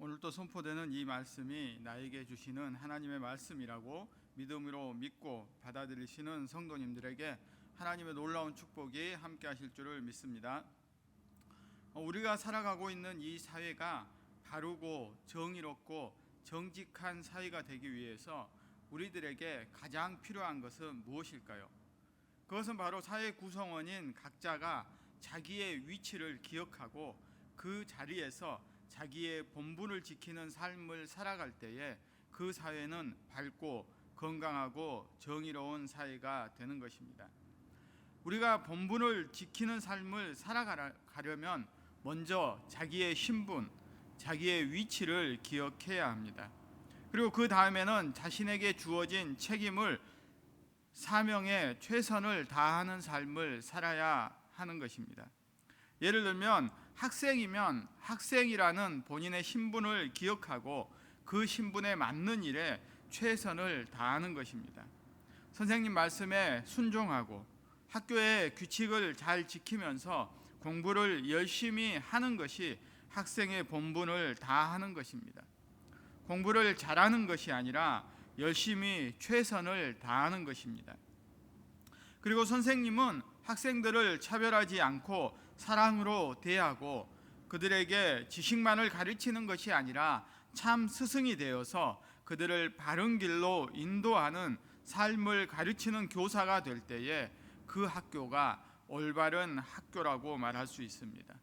오늘 또 선포되는 이 말씀이 나에게 주시는 하나님의 말씀이라고 믿음으로 믿고 받아들이시는 성도님들에게 하나님의 놀라운 축복이 함께 하실 줄을 믿습니다. 우리가 살아가고 있는 이 사회가 바르고 정의롭고 정직한 사회가 되기 위해서 우리들에게 가장 필요한 것은 무엇일까요? 그것은 바로 사회 구성원인 각자가 자기의 위치를 기억하고 그 자리에서 자기의 본분을 지키는 삶을 살아갈 때에 그 사회는 밝고 건강하고 정의로운 사회가 되는 것입니다. 우리가 본분을 지키는 삶을 살아가려면 먼저 자기의 신분, 자기의 위치를 기억해야 합니다. 그리고 그 다음에는 자신에게 주어진 책임을 사명에 최선을 다하는 삶을 살아야 하는 것입니다. 예를 들면 학생이면 학생이라는 본인의 신분을 기억하고 그 신분에 맞는 일에 최선을 다하는 것입니다. 선생님 말씀에 순종하고 학교의 규칙을 잘 지키면서 공부를 열심히 하는 것이 학생의 본분을 다하는 것입니다. 공부를 잘하는 것이 아니라 열심히 최선을 다하는 것입니다. 그리고 선생님은 학생들을 차별하지 않고 사랑으로 대하고 그들에게 지식만을 가르치는 것이 아니라 참 스승이 되어서 그들을 바른 길로 인도하는 삶을 가르치는 교사가 될 때에 그 학교가 올바른 학교라고 말할 수 있습니다.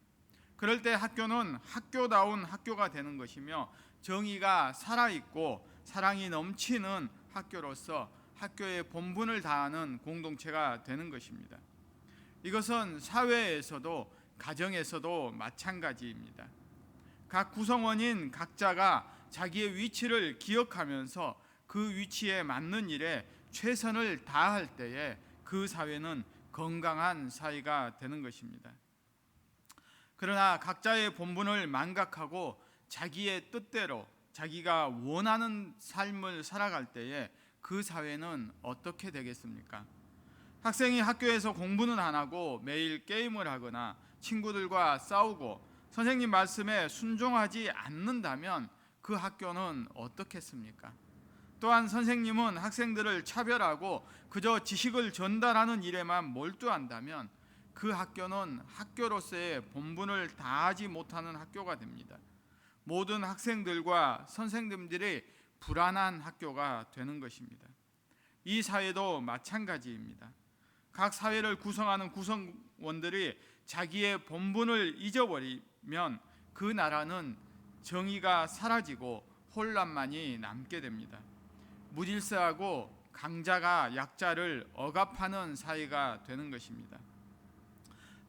그럴 때 학교는 학교다운 학교가 되는 것이며 정의가 살아있고 사랑이 넘치는 학교로서 학교의 본분을 다하는 공동체가 되는 것입니다. 이것은 사회에서도 가정에서도 마찬가지입니다. 각 구성원인 각자가 자기의 위치를 기억하면서 그 위치에 맞는 일에 최선을 다할 때에 그 사회는 건강한 사회가 되는 것입니다. 그러나 각자의 본분을 망각하고 자기의 뜻대로 자기가 원하는 삶을 살아갈 때에 그 사회는 어떻게 되겠습니까? 학생이 학교에서 공부는 안 하고 매일 게임을 하거나 친구들과 싸우고 선생님 말씀에 순종하지 않는다면 그 학교는 어떻겠습니까? 또한 선생님은 학생들을 차별하고 그저 지식을 전달하는 일에만 몰두한다면 그 학교는 학교로서의 본분을 다하지 못하는 학교가 됩니다. 모든 학생들과 선생님들이 불안한 학교가 되는 것입니다. 이 사회도 마찬가지입니다. 각 사회를 구성하는 구성원들이 자기의 본분을 잊어버리면 그 나라는 정의가 사라지고 혼란만이 남게 됩니다. 무질서하고 강자가 약자를 억압하는 사회가 되는 것입니다.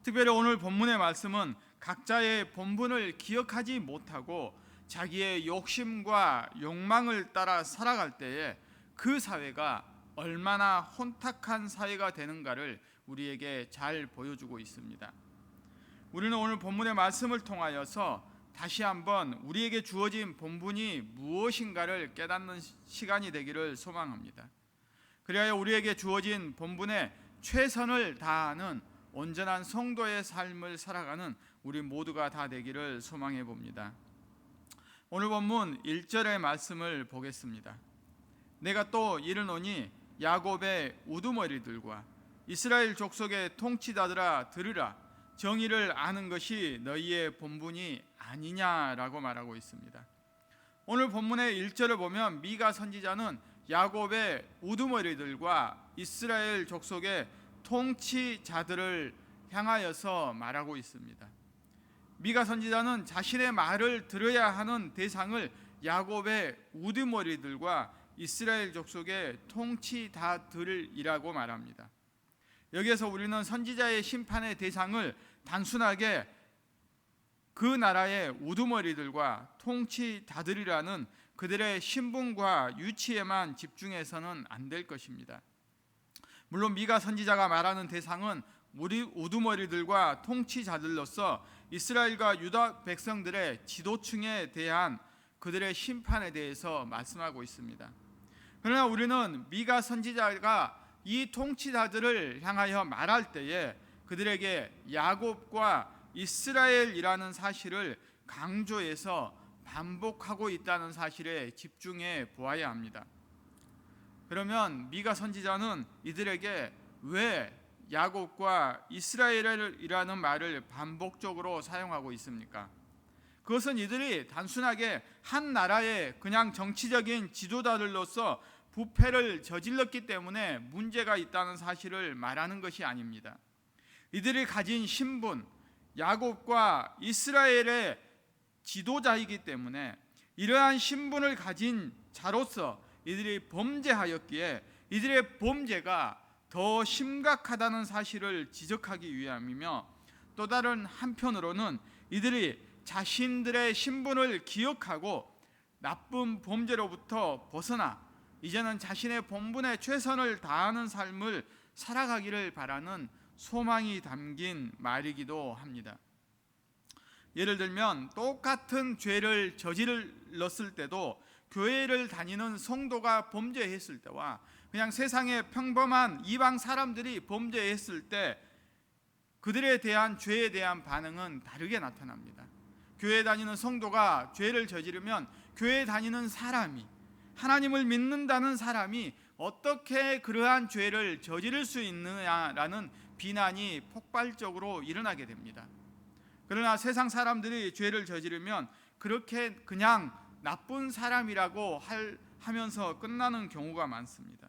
특별히 오늘 본문의 말씀은 각자의 본분을 기억하지 못하고 자기의 욕심과 욕망을 따라 살아갈 때에 그 사회가 얼마나 혼탁한 사회가 되는가를 우리에게 잘 보여주고 있습니다. 우리는 오늘 본문의 말씀을 통하여서 다시 한번 우리에게 주어진 본분이 무엇인가를 깨닫는 시간이 되기를 소망합니다. 그리하여 우리에게 주어진 본분에 최선을 다하는 온전한 성도의 삶을 살아가는 우리 모두가 다 되기를 소망해 봅니다. 오늘 본문 1절의 말씀을 보겠습니다. 내가 또 이르노니 야곱의 우두머리들과 이스라엘 족속의 통치자들아 들으라, 정의를 아는 것이 너희의 본분이 아니냐라고 말하고 있습니다. 오늘 본문의 1절을 보면 미가 선지자는 야곱의 우두머리들과 이스라엘 족속의 통치자들을 향하여서 말하고 있습니다. 미가 선지자는 자신의 말을 들어야 하는 대상을 야곱의 우두머리들과 이스라엘 족속의 통치자들이라고 말합니다. 여기에서 우리는 선지자의 심판의 대상을 단순하게 그 나라의 우두머리들과 통치자들이라는 그들의 신분과 유치에만 집중해서는 안 될 것입니다. 물론 미가 선지자가 말하는 대상은 우리 우두머리들과 통치자들로서 이스라엘과 유다 백성들의 지도층에 대한 그들의 심판에 대해서 말씀하고 있습니다. 그러나 우리는 미가 선지자가 이 통치자들을 향하여 말할 때에 그들에게 야곱과 이스라엘이라는 사실을 강조해서 반복하고 있다는 사실에 집중해 보아야 합니다. 그러면 미가 선지자는 이들에게 왜 야곱과 이스라엘이라는 말을 반복적으로 사용하고 있습니까? 그것은 이들이 단순하게 한 나라의 그냥 정치적인 지도자들로서 부패를 저질렀기 때문에 문제가 있다는 사실을 말하는 것이 아닙니다. 이들이 가진 신분, 야곱과 이스라엘의 지도자이기 때문에 이러한 신분을 가진 자로서 이들이 범죄하였기에 이들의 범죄가 더 심각하다는 사실을 지적하기 위함이며, 또 다른 한편으로는 이들이 자신들의 신분을 기억하고 나쁜 범죄로부터 벗어나 이제는 자신의 본분에 최선을 다하는 삶을 살아가기를 바라는 소망이 담긴 말이기도 합니다. 예를 들면 똑같은 죄를 저질렀을 때도 교회를 다니는 성도가 범죄했을 때와 그냥 세상의 평범한 이방 사람들이 범죄했을 때 그들에 대한 죄에 대한 반응은 다르게 나타납니다. 교회 다니는 성도가 죄를 저지르면 교회 다니는 사람이, 하나님을 믿는다는 사람이 어떻게 그러한 죄를 저지를 수 있느냐라는 비난이 폭발적으로 일어나게 됩니다. 그러나 세상 사람들이 죄를 저지르면 그렇게 그냥 나쁜 사람이라고 하면서 끝나는 경우가 많습니다.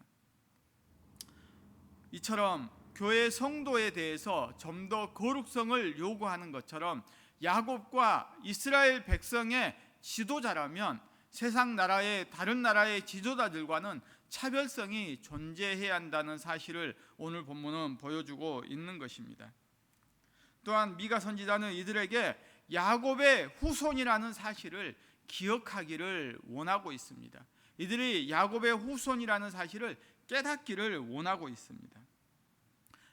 이처럼 교회 성도에 대해서 좀 더 거룩성을 요구하는 것처럼 야곱과 이스라엘 백성의 지도자라면 세상 나라의 다른 나라의 지도자들과는 차별성이 존재해야 한다는 사실을 오늘 본문은 보여주고 있는 것입니다. 또한 미가 선지자는 이들에게 야곱의 후손이라는 사실을 기억하기를 원하고 있습니다. 이들이 야곱의 후손이라는 사실을 깨닫기를 원하고 있습니다.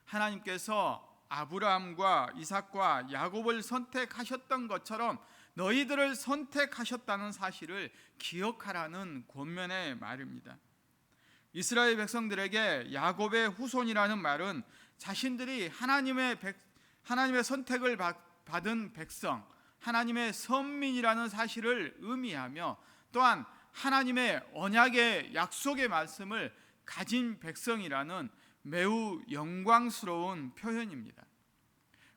하나님께서 아브라함과 이삭과 야곱을 선택하셨던 것처럼 너희들을 선택하셨다는 사실을 기억하라는 권면의 말입니다. 이스라엘 백성들에게 야곱의 후손이라는 말은 자신들이 하나님의 선택을 받은 백성, 하나님의 선민이라는 사실을 의미하며, 또한 하나님의 언약의 약속의 말씀을 가진 백성이라는 매우 영광스러운 표현입니다.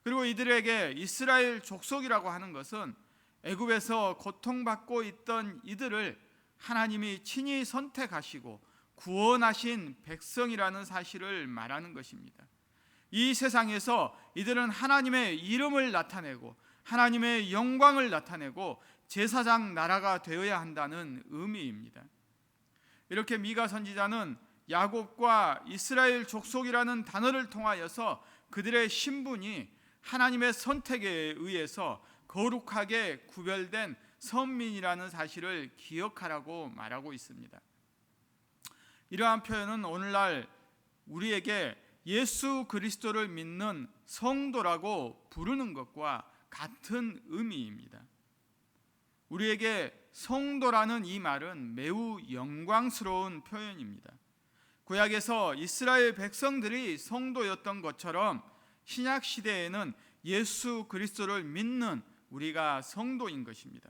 그리고 이들에게 이스라엘 족속이라고 하는 것은 애굽에서 고통받고 있던 이들을 하나님이 친히 선택하시고 구원하신 백성이라는 사실을 말하는 것입니다. 이 세상에서 이들은 하나님의 이름을 나타내고 하나님의 영광을 나타내고 제사장 나라가 되어야 한다는 의미입니다. 이렇게 미가 선지자는 야곱과 이스라엘 족속이라는 단어를 통하여서 그들의 신분이 하나님의 선택에 의해서 거룩하게 구별된 선민이라는 사실을 기억하라고 말하고 있습니다. 이러한 표현은 오늘날 우리에게 예수 그리스도를 믿는 성도라고 부르는 것과 같은 의미입니다. 우리에게 성도라는 이 말은 매우 영광스러운 표현입니다. 구약에서 이스라엘 백성들이 성도였던 것처럼 신약 시대에는 예수 그리스도를 믿는 우리가 성도인 것입니다.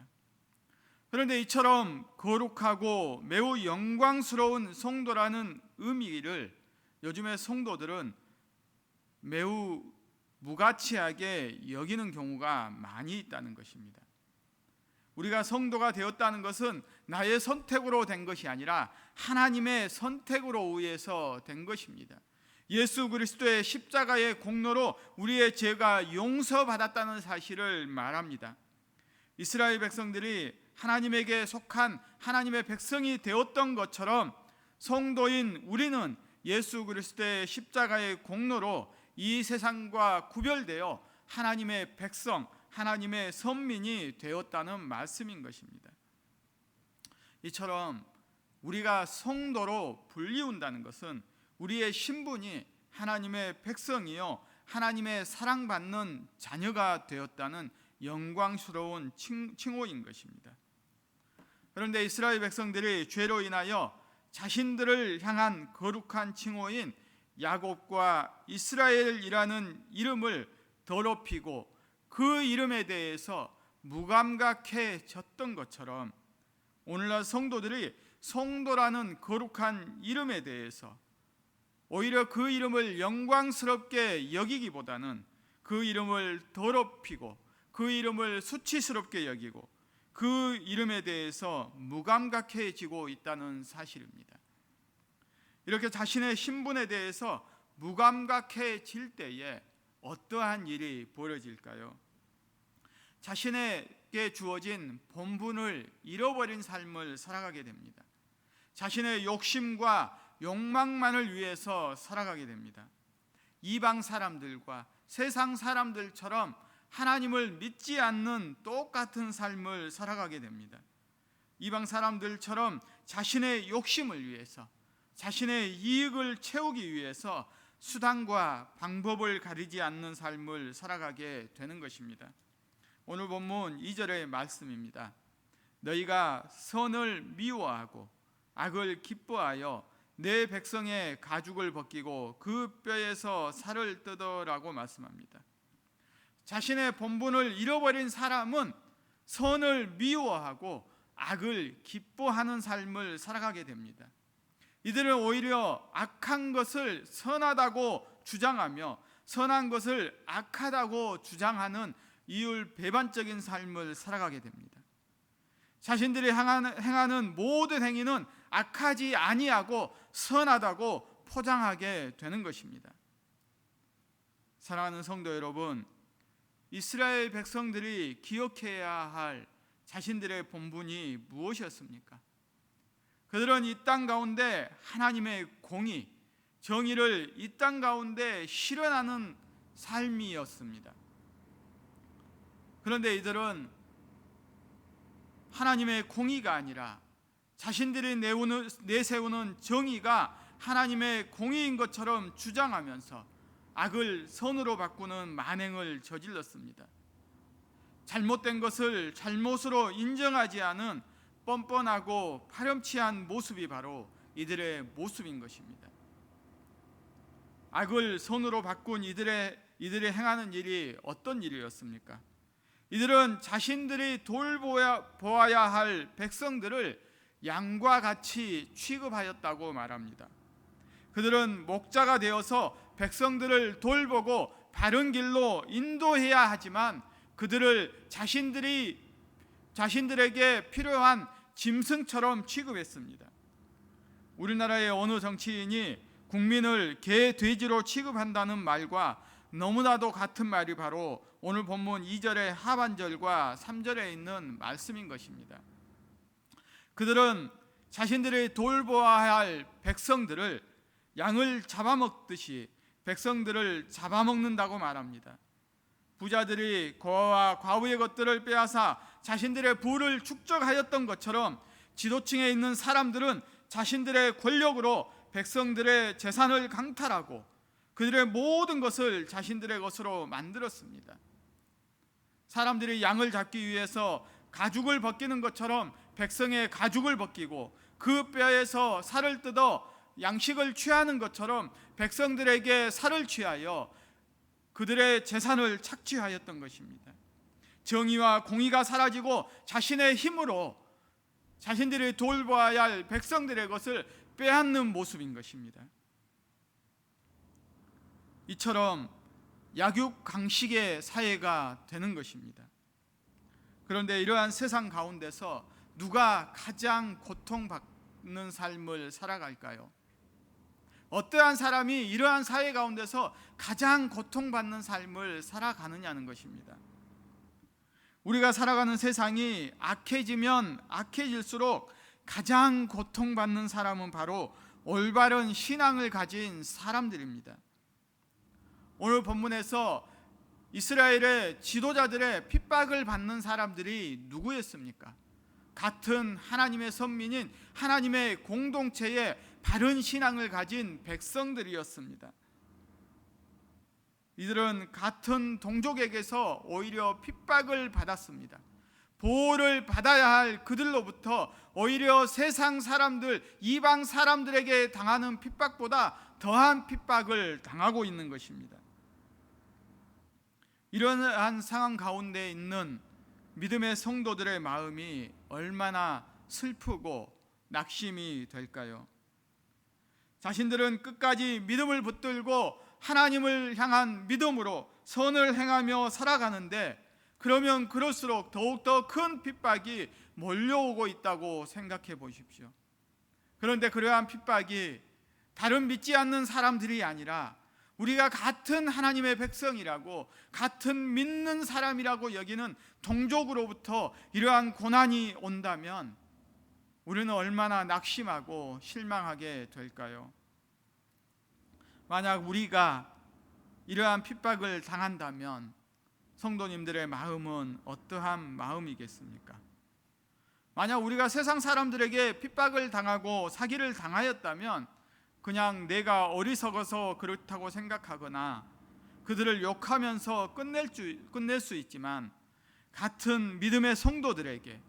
그런데 이처럼 거룩하고 매우 영광스러운 성도라는 의미를 요즘의 성도들은 매우 무가치하게 여기는 경우가 많이 있다는 것입니다. 우리가 성도가 되었다는 것은 나의 선택으로 된 것이 아니라 하나님의 선택으로 의해서 된 것입니다. 예수 그리스도의 십자가의 공로로 우리의 죄가 용서받았다는 사실을 말합니다. 이스라엘 백성들이 하나님에게 속한 하나님의 백성이 되었던 것처럼 성도인 우리는 예수 그리스도의 십자가의 공로로 이 세상과 구별되어 하나님의 백성, 하나님의 선민이 되었다는 말씀인 것입니다. 이처럼 우리가 성도로 불리운다는 것은 우리의 신분이 하나님의 백성이요 하나님의 사랑받는 자녀가 되었다는 영광스러운 칭호인 것입니다. 그런데 이스라엘 백성들이 죄로 인하여 자신들을 향한 거룩한 칭호인 야곱과 이스라엘이라는 이름을 더럽히고 그 이름에 대해서 무감각해졌던 것처럼 오늘날 성도들이 성도라는 거룩한 이름에 대해서 오히려 그 이름을 영광스럽게 여기기보다는 그 이름을 더럽히고 그 이름을 수치스럽게 여기고 그 이름에 대해서 무감각해지고 있다는 사실입니다. 이렇게 자신의 신분에 대해서 무감각해질 때에 어떠한 일이 벌어질까요? 자신에게 주어진 본분을 잃어버린 삶을 살아가게 됩니다. 자신의 욕심과 욕망만을 위해서 살아가게 됩니다. 이방 사람들과 세상 사람들처럼 하나님을 믿지 않는 똑같은 삶을 살아가게 됩니다. 이방 사람들처럼 자신의 욕심을 위해서, 자신의 이익을 채우기 위해서 수단과 방법을 가리지 않는 삶을 살아가게 되는 것입니다. 오늘 본문 2절의 말씀입니다. 너희가 선을 미워하고 악을 기뻐하여 내 백성의 가죽을 벗기고 그 뼈에서 살을 뜯어라고 말씀합니다. 자신의 본분을 잃어버린 사람은 선을 미워하고 악을 기뻐하는 삶을 살아가게 됩니다. 이들은 오히려 악한 것을 선하다고 주장하며 선한 것을 악하다고 주장하는 이율배반적인 삶을 살아가게 됩니다. 자신들이 행하는 모든 행위는 악하지 아니하고 선하다고 포장하게 되는 것입니다. 사랑하는 성도 여러분, 이스라엘 백성들이 기억해야 할 자신들의 본분이 무엇이었습니까? 그들은 이 땅 가운데 하나님의 공의, 정의를 이 땅 가운데 실현하는 삶이었습니다. 그런데 이들은 하나님의 공의가 아니라 자신들이 내세우는 정의가 하나님의 공의인 것처럼 주장하면서 악을 선으로 바꾸는 만행을 저질렀습니다. 잘못된 것을 잘못으로 인정하지 않은 뻔뻔하고 파렴치한 모습이 바로 이들의 모습인 것입니다. 악을 선으로 바꾼 이들이 행하는 일이 어떤 일이었습니까? 이들은 자신들이 돌보아야 할 백성들을 양과 같이 취급하였다고 말합니다. 그들은 목자가 되어서 백성들을 돌보고 바른 길로 인도해야 하지만 그들을 자신들에게 필요한 짐승처럼 취급했습니다. 우리나라의 어느 정치인이 국민을 개, 돼지로 취급한다는 말과 너무나도 같은 말이 바로 오늘 본문 2절의 하반절과 3절에 있는 말씀인 것입니다. 그들은 자신들이 돌보아야 할 백성들을 양을 잡아먹듯이 백성들을 잡아먹는다고 말합니다. 부자들이 고아와 과부의 것들을 빼앗아 자신들의 부를 축적하였던 것처럼 지도층에 있는 사람들은 자신들의 권력으로 백성들의 재산을 강탈하고 그들의 모든 것을 자신들의 것으로 만들었습니다. 사람들이 양을 잡기 위해서 가죽을 벗기는 것처럼 백성의 가죽을 벗기고 그 뼈에서 살을 뜯어 양식을 취하는 것처럼 백성들에게 살을 취하여 그들의 재산을 착취하였던 것입니다. 정의와 공의가 사라지고 자신의 힘으로 자신들이 돌보아야 할 백성들의 것을 빼앗는 모습인 것입니다. 이처럼 약육강식의 사회가 되는 것입니다. 그런데 이러한 세상 가운데서 누가 가장 고통받는 삶을 살아갈까요? 어떠한 사람이 이러한 사회 가운데서 가장 고통받는 삶을 살아가느냐는 것입니다. 우리가 살아가는 세상이 악해지면 악해질수록 가장 고통받는 사람은 바로 올바른 신앙을 가진 사람들입니다. 오늘 본문에서 이스라엘의 지도자들의 핍박을 받는 사람들이 누구였습니까? 같은 하나님의 선민인 하나님의 공동체의 바른 신앙을 가진 백성들이었습니다. 이들은 같은 동족에게서 오히려 핍박을 받았습니다. 보호를 받아야 할 그들로부터 오히려 세상 사람들, 이방 사람들에게 당하는 핍박보다 더한 핍박을 당하고 있는 것입니다. 이러한 상황 가운데 있는 믿음의 성도들의 마음이 얼마나 슬프고 낙심이 될까요? 자신들은 끝까지 믿음을 붙들고 하나님을 향한 믿음으로 선을 행하며 살아가는데, 그러면 그럴수록 더욱더 큰 핍박이 몰려오고 있다고 생각해 보십시오. 그런데 그러한 핍박이 다른 믿지 않는 사람들이 아니라 우리가 같은 하나님의 백성이라고, 같은 믿는 사람이라고 여기는 동족으로부터 이러한 고난이 온다면 우리는 얼마나 낙심하고 실망하게 될까요? 만약 우리가 이러한 핍박을 당한다면 성도님들의 마음은 어떠한 마음이겠습니까? 만약 우리가 세상 사람들에게 핍박을 당하고 사기를 당하였다면 그냥 내가 어리석어서 그렇다고 생각하거나 그들을 욕하면서 끝낼 수 있지만, 같은 믿음의 성도들에게,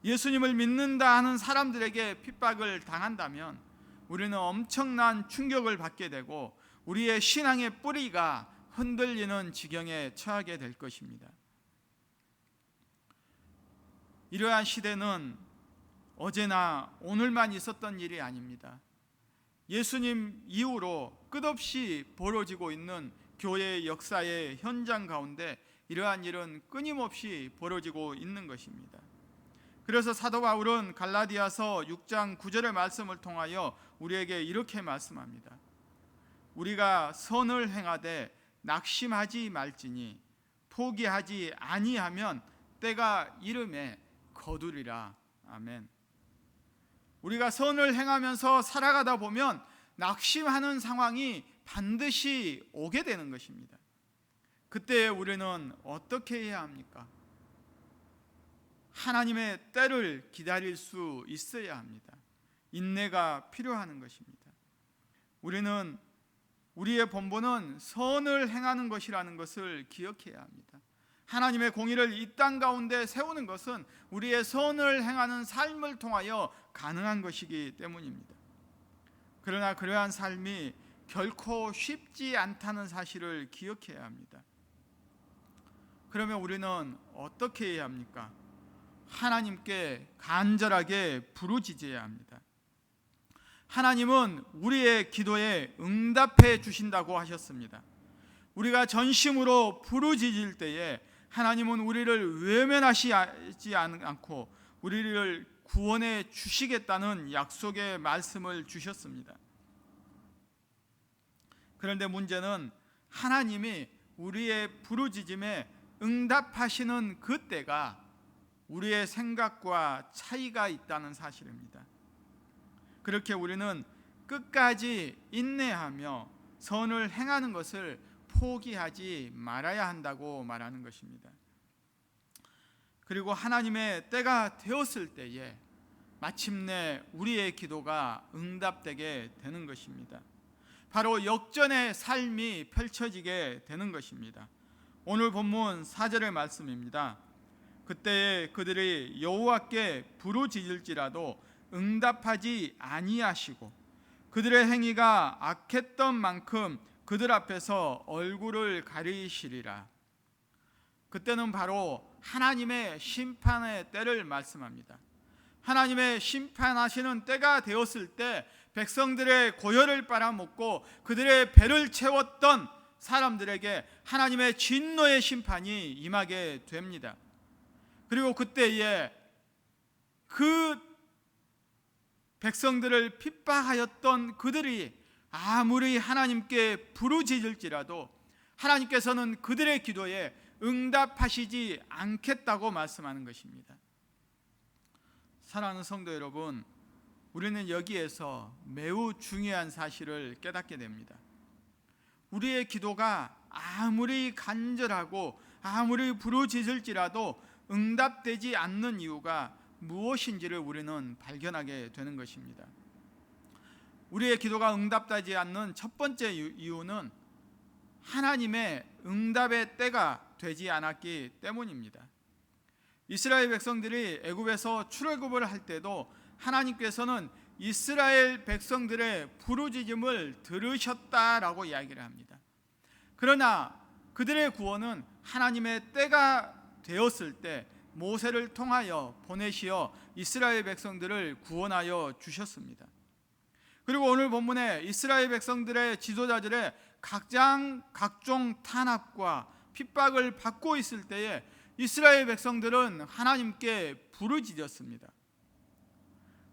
예수님을 믿는다 하는 사람들에게 핍박을 당한다면 우리는 엄청난 충격을 받게 되고 우리의 신앙의 뿌리가 흔들리는 지경에 처하게 될 것입니다. 이러한 시대는 어제나 오늘만 있었던 일이 아닙니다. 예수님 이후로 끝없이 벌어지고 있는 교회의 역사의 현장 가운데 이러한 일은 끊임없이 벌어지고 있는 것입니다. 그래서 사도 바울은 갈라디아서 6장 9절의 말씀을 통하여 우리에게 이렇게 말씀합니다. 우리가 선을 행하되 낙심하지 말지니 포기하지 아니하면 때가 이름에 거두리라. 아멘. 우리가 선을 행하면서 살아가다 보면 낙심하는 상황이 반드시 오게 되는 것입니다. 그때 우리는 어떻게 해야 합니까? 하나님의 때를 기다릴 수 있어야 합니다. 인내가 필요한 것입니다. 우리는 우리의 본분은 선을 행하는 것이라는 것을 기억해야 합니다. 하나님의 공의를 이 땅 가운데 세우는 것은 우리의 선을 행하는 삶을 통하여 가능한 것이기 때문입니다. 그러나 그러한 삶이 결코 쉽지 않다는 사실을 기억해야 합니다. 그러면 우리는 어떻게 해야 합니까? 하나님께 간절하게 부르짖어야 합니다. 하나님은 우리의 기도에 응답해 주신다고 하셨습니다. 우리가 전심으로 부르짖을 때에 하나님은 우리를 외면하시지 않고 우리를 구원해 주시겠다는 약속의 말씀을 주셨습니다. 그런데 문제는 하나님이 우리의 부르짖음에 응답하시는 그때가 우리의 생각과 차이가 있다는 사실입니다. 그렇게 우리는 끝까지 인내하며 선을 행하는 것을 포기하지 말아야 한다고 말하는 것입니다. 그리고 하나님의 때가 되었을 때에 마침내 우리의 기도가 응답되게 되는 것입니다. 바로 역전의 삶이 펼쳐지게 되는 것입니다. 오늘 본문 4절의 말씀입니다. 그때에 그들이 여호와께 부르짖을지라도 응답하지 아니하시고 그들의 행위가 악했던 만큼 그들 앞에서 얼굴을 가리시리라. 그때는 바로 하나님의 심판의 때를 말씀합니다. 하나님의 심판하시는 때가 되었을 때 백성들의 고열을 빨아먹고 그들의 배를 채웠던 사람들에게 하나님의 진노의 심판이 임하게 됩니다. 그리고 그때에 그 백성들을 핍박하였던 그들이 아무리 하나님께 부르짖을지라도 하나님께서는 그들의 기도에 응답하시지 않겠다고 말씀하는 것입니다. 사랑하는 성도 여러분, 우리는 여기에서 매우 중요한 사실을 깨닫게 됩니다. 우리의 기도가 아무리 간절하고 아무리 부르짖을지라도 응답되지 않는 이유가 무엇인지를 우리는 발견하게 되는 것입니다. 우리의 기도가 응답되지 않는 첫 번째 이유는 하나님의 응답의 때가 되지 않았기 때문입니다. 이스라엘 백성들이 애굽에서 출애굽을 할 때도 하나님께서는 이스라엘 백성들의 부르짖음을 들으셨다라고 이야기를 합니다. 그러나 그들의 구원은 하나님의 때가 되었을 때 모세를 통하여 보내시어 이스라엘 백성들을 구원하여 주셨습니다. 그리고 오늘 본문에 이스라엘 백성들의 지도자들의 각종 탄압과 핍박을 받고 있을 때에 이스라엘 백성들은 하나님께 부르짖었습니다.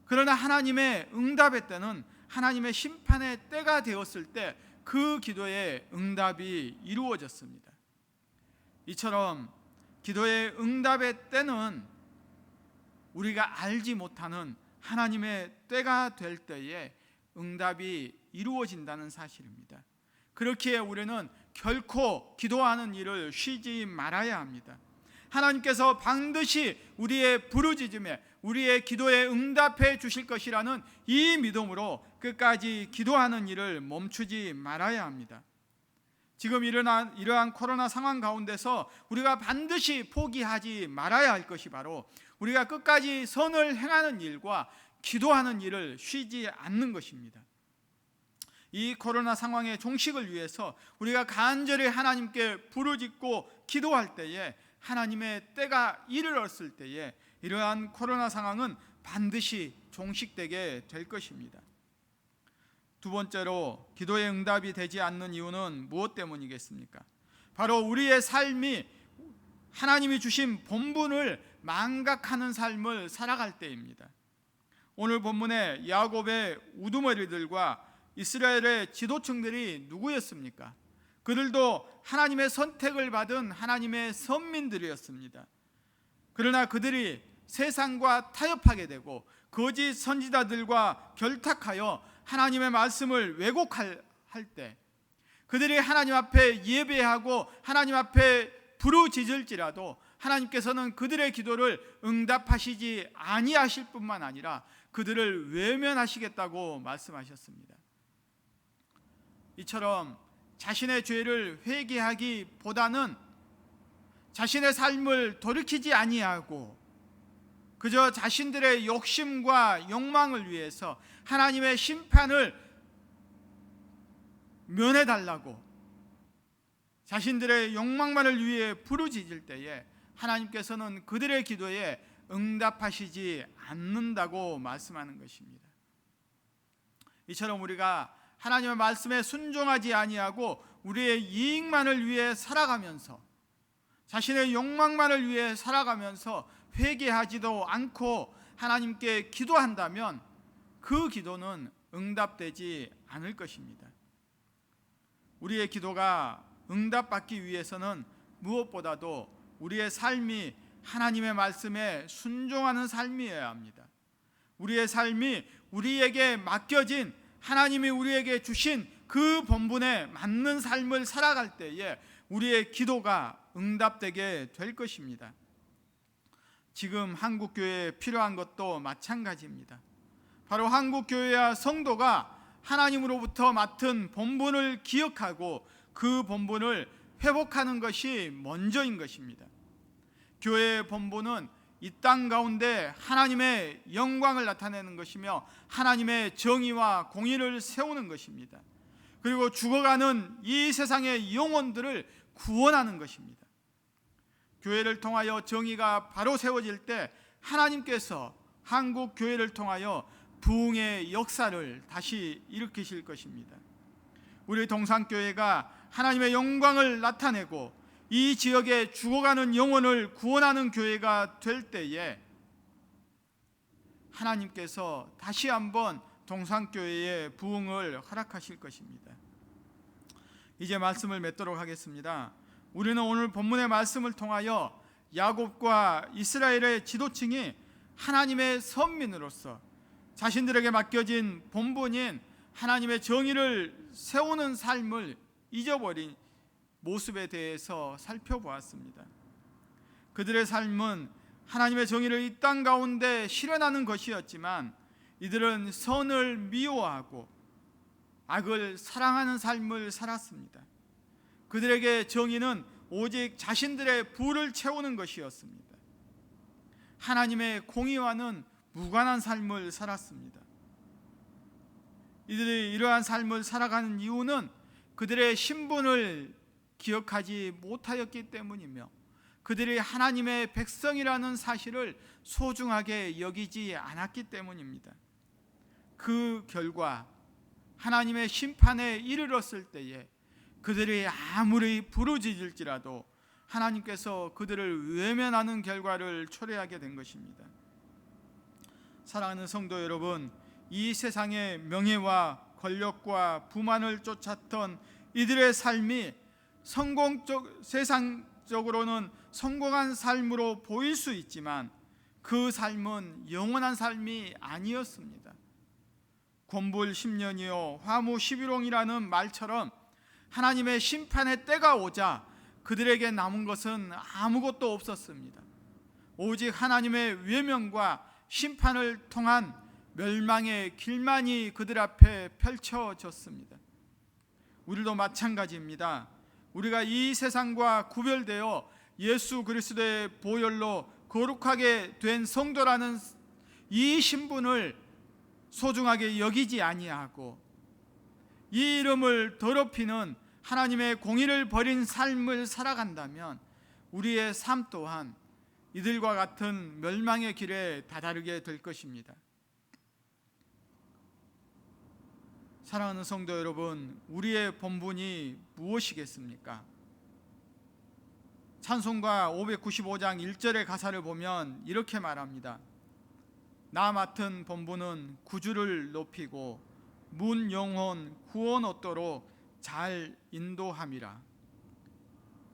그러나 하나님의 응답의 때는 하나님의 심판의 때가 되었을 때 그 기도의 응답이 이루어졌습니다. 이처럼 기도의 응답의 때는 우리가 알지 못하는 하나님의 때가 될 때에 응답이 이루어진다는 사실입니다. 그렇기에 우리는 결코 기도하는 일을 쉬지 말아야 합니다. 하나님께서 반드시 우리의 부르짖음에, 우리의 기도에 응답해 주실 것이라는 이 믿음으로 끝까지 기도하는 일을 멈추지 말아야 합니다. 지금 일어난 이러한 코로나 상황 가운데서 우리가 반드시 포기하지 말아야 할 것이 바로 우리가 끝까지 선을 행하는 일과 기도하는 일을 쉬지 않는 것입니다. 이 코로나 상황의 종식을 위해서 우리가 간절히 하나님께 부르짖고 기도할 때에 하나님의 때가 이르렀을 때에 이러한 코로나 상황은 반드시 종식되게 될 것입니다. 두 번째로 기도의 응답이 되지 않는 이유는 무엇 때문이겠습니까? 바로 우리의 삶이 하나님이 주신 본분을 망각하는 삶을 살아갈 때입니다. 오늘 본문에 야곱의 우두머리들과 이스라엘의 지도층들이 누구였습니까? 그들도 하나님의 선택을 받은 하나님의 선민들이었습니다. 그러나 그들이 세상과 타협하게 되고 거짓 선지자들과 결탁하여 하나님의 말씀을 왜곡할 때 그들이 하나님 앞에 예배하고 하나님 앞에 부르짖을지라도 하나님께서는 그들의 기도를 응답하시지 아니하실 뿐만 아니라 그들을 외면하시겠다고 말씀하셨습니다. 이처럼 자신의 죄를 회개하기보다는 자신의 삶을 돌이키지 아니하고 그저 자신들의 욕심과 욕망을 위해서 하나님의 심판을 면해달라고 자신들의 욕망만을 위해 부르짖을 때에 하나님께서는 그들의 기도에 응답하시지 않는다고 말씀하는 것입니다. 이처럼 우리가 하나님의 말씀에 순종하지 아니하고 우리의 이익만을 위해 살아가면서 자신의 욕망만을 위해 살아가면서 회개하지도 않고 하나님께 기도한다면 그 기도는 응답되지 않을 것입니다. 우리의 기도가 응답받기 위해서는 무엇보다도 우리의 삶이 하나님의 말씀에 순종하는 삶이어야 합니다. 우리의 삶이 우리에게 맡겨진 하나님이 우리에게 주신 그 본분에 맞는 삶을 살아갈 때에 우리의 기도가 응답되게 될 것입니다. 지금 한국교회에 필요한 것도 마찬가지입니다. 바로 한국교회와 성도가 하나님으로부터 맡은 본분을 기억하고 그 본분을 회복하는 것이 먼저인 것입니다. 교회의 본분은 이 땅 가운데 하나님의 영광을 나타내는 것이며 하나님의 정의와 공의를 세우는 것입니다. 그리고 죽어가는 이 세상의 영혼들을 구원하는 것입니다. 교회를 통하여 정의가 바로 세워질 때 하나님께서 한국 교회를 통하여 부흥의 역사를 다시 일으키실 것입니다. 우리 동산교회가 하나님의 영광을 나타내고 이 지역에 죽어가는 영혼을 구원하는 교회가 될 때에 하나님께서 다시 한번 동산교회의 부흥을 허락하실 것입니다. 이제 말씀을 맺도록 하겠습니다. 우리는 오늘 본문의 말씀을 통하여 야곱과 이스라엘의 지도층이 하나님의 선민으로서 자신들에게 맡겨진 본분인 하나님의 정의를 세우는 삶을 잊어버린 모습에 대해서 살펴보았습니다. 그들의 삶은 하나님의 정의를 이 땅 가운데 실현하는 것이었지만 이들은 선을 미워하고 악을 사랑하는 삶을 살았습니다. 그들에게 정의는 오직 자신들의 부를 채우는 것이었습니다. 하나님의 공의와는 무관한 삶을 살았습니다. 이들이 이러한 삶을 살아가는 이유는 그들의 신분을 기억하지 못하였기 때문이며 그들이 하나님의 백성이라는 사실을 소중하게 여기지 않았기 때문입니다. 그 결과 하나님의 심판에 이르렀을 때에 그들이 아무리 부르짖을지라도 하나님께서 그들을 외면하는 결과를 초래하게 된 것입니다. 사랑하는 성도 여러분, 이 세상의 명예와 권력과 부만을 쫓았던 이들의 삶이 세상적으로는 성공한 삶으로 보일 수 있지만 그 삶은 영원한 삶이 아니었습니다. 곤불 10년이요 화무 11홍이라는 말처럼 하나님의 심판의 때가 오자 그들에게 남은 것은 아무것도 없었습니다. 오직 하나님의 외면과 심판을 통한 멸망의 길만이 그들 앞에 펼쳐졌습니다. 우리도 마찬가지입니다. 우리가 이 세상과 구별되어 예수 그리스도의 보혈로 거룩하게 된 성도라는 이 신분을 소중하게 여기지 아니하고 이 이름을 더럽히는 하나님의 공의를 버린 삶을 살아간다면 우리의 삶 또한 이들과 같은 멸망의 길에 다다르게 될 것입니다. 사랑하는 성도 여러분, 우리의 본분이 무엇이겠습니까? 찬송가 595장 1절의 가사를 보면 이렇게 말합니다. 나 맡은 본분은 구주를 높이고 문 영혼 구원 얻도록 잘 인도함이라.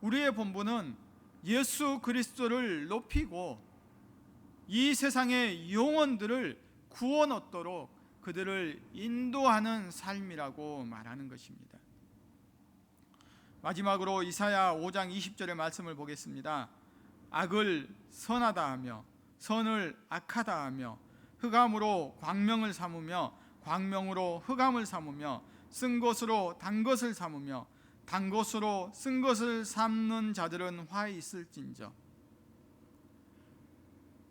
우리의 본분은 예수 그리스도를 높이고 이 세상의 영혼들을 구원 얻도록 그들을 인도하는 삶이라고 말하는 것입니다. 마지막으로 이사야 5장 20절의 말씀을 보겠습니다. 악을 선하다 하며 선을 악하다 하며 흑암으로 광명을 삼으며 광명으로 흑암을 삼으며 쓴 것으로 단 것을 삼으며 단 것으로 쓴 것을 삼는 자들은 화히 있을진저.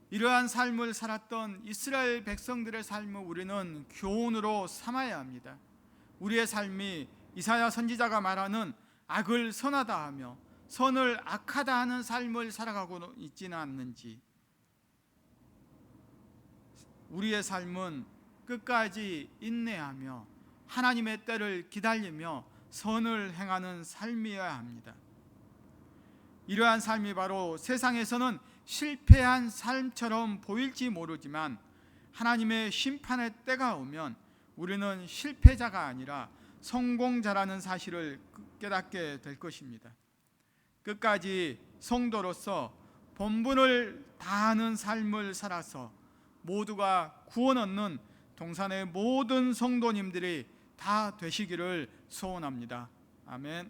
이러한 삶을 살았던 이스라엘 백성들의 삶을 우리는 교훈으로 삼아야 합니다. 우리의 삶이 이사야 선지자가 말하는 악을 선하다 하며 선을 악하다 하는 삶을 살아가고 있지는 않는지, 우리의 삶은 끝까지 인내하며 하나님의 때를 기다리며 선을 행하는 삶이어야 합니다. 이러한 삶이 바로 세상에서는 실패한 삶처럼 보일지 모르지만 하나님의 심판의 때가 오면 우리는 실패자가 아니라 성공자라는 사실을 깨닫게 될 것입니다. 끝까지 성도로서 본분을 다하는 삶을 살아서 모두가 구원 얻는 동산의 모든 성도님들이 다 되시기를 소원합니다. 아멘.